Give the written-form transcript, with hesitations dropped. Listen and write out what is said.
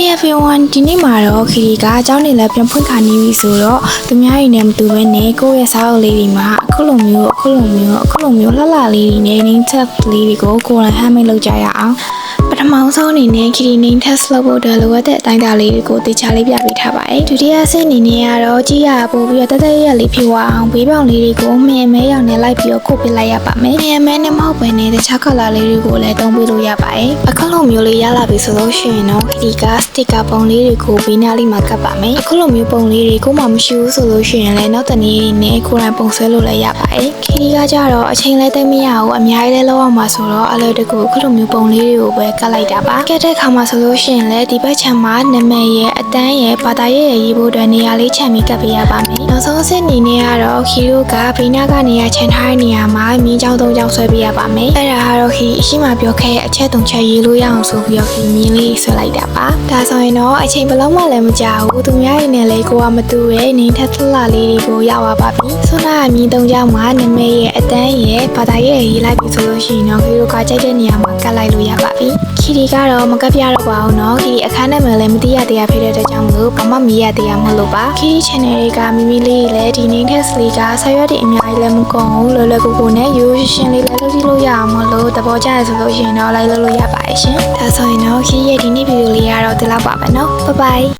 Hey everyone ဒီနေ့မှာတော့ခီရီကအကြောင်းနေလည်းပြန်ဖွင့်ခါနေပြီဆိုတော့သူများရည်နဲ့မတူဘဲနဲ့ကိုယ့်ရဲ့စာအုပ်လေးတွေမှာအခုလိုမျိုးလှလှလေးတွေနဲ့ name tag လေးတွေကိုကိုယ်တိုင်ဟမ်းမိတ်လုပ်ကြရအောင်ပထမဆုံးအနေနဲ့ခီရီ name tag လုပ်ဖို့အတွက်လိုအပ်တဲ့အတိုင်းအတာလေးတွေကိုတေချာလေးပြပေးထားပါတယ်ဒုတိယအဆင့်အနေနဲ့ကတော့ကြည့်ရပို့ပြီးတော့တက်ရက်လေးဖြည့်သွားအောင်ဘေးပေါင်လေးတွေကိုမြင်မဲရောင်နဲ့လိုက်ပြီးတော့ခုတ်ပစ်လိုက်ရပါမယ်မြင်မဲနဲ့မဟုတ်ဘဲနဲ့တခြား color လေးတွေကိုလည်းသုံးပေးလို့ရပါတယ်အခုလိုမျိုးလေးရလာပြီဆိုလို့ရှိရင်တော့ခီရီက sticker ပုံလေးတွေကိုဘေးနားလေးမှာကပ်ပါမယ်အခုလိုမျိုးပုံလေးတွေကိုမှမရှိဘူးဆိုလို့ရှိရင်လည်းနောက်တနေ့နဲ့ကိုယ်တိုင်ပုံဆွဲလို့လည်းရပါတယ်ခီရီကကြတော့အချိန်လည်းသိမရဘူးအများကြီးလည်းလောက်အောင်မှာဆိုတော့အလွယ်တကူအခုလိုမျိုးပုံလေးတွေကိုပဲကပ်လိုက်တာပါကပ်တဲ့ခါမှာဆိုလို့ရှိရင်လည်းဒီဘက်ခြမ်းမှာနာမည်ရဲ့အတန်းရဲ့ဘာသာရေးဖို့အတွက်နေရာလေးချန်ပြီးကပ်ပေးရပါမယ်နောက်ဆုံးအဆင့်အနေနဲ့ကတော့ခီရီကဘေးနားကနေရာချန်ထားတဲ့နေရာမှာမြင်းချောင်း၃ချောင်းဆွဲပေးရပါမယ်အဲ့ဒါကတော့ခီရီအရှိမပြောခဲ့တဲ့အချက်၃ချက်ရေးလို့ရအောင်ဆိုပြီးတော့ခီရီမြင်းလေးဆွဲလိုက်တာပါဒါဆိုရင်တော့အချိန်ဘယ်လောက်မှလည်းမကြာဘူးသူများရင်းနဲ့လေကိုကမတူရဲ့နင်းထက်လှလှလေးတွေကိုရပါပါပြီဆွနာမြင်း၃ချောင်းမှာနာမည်ရဲ့အတန်းရဲ့ဘာသာရေးလိုက်ပြီဆိုလို့ရှိရင်တော့ခီရီကကြိုက်တဲ့နေရာမှာကပ်လိုက်လို့ရပါပြီခီရီကတော့မကပ်ပြတော့ပါဘူးเนาะခီရီအခန်းနာမည်လည်းမသိရသေးဖြစ်တဲ့အတွက်ကြောင့်မလို့ဘာမှမရသေးရမလို့ပါခီရီ channel တွေကမိမိလေးလည်းဒီ name tag လေးကဆက်ရွက်တွေအများကြီးလည်းမကုန်ဘူးလောလောကူကူနဲ့ရိုးရိုးရှင်းလေးလည်းလုပ်ကြည့်လို့ရအောင်မလို့သဘောကျရဆိုလို့ရှိရင်တော့လိုက်လုပ်လို့ရပါတယ်ရှင်ဒါဆိုရင်တော့ခီရီရဲ့ဒီနေ့ဗီဒီယိုလေးကတော့ဒီလောက်ပါပဲเนาะ bye bye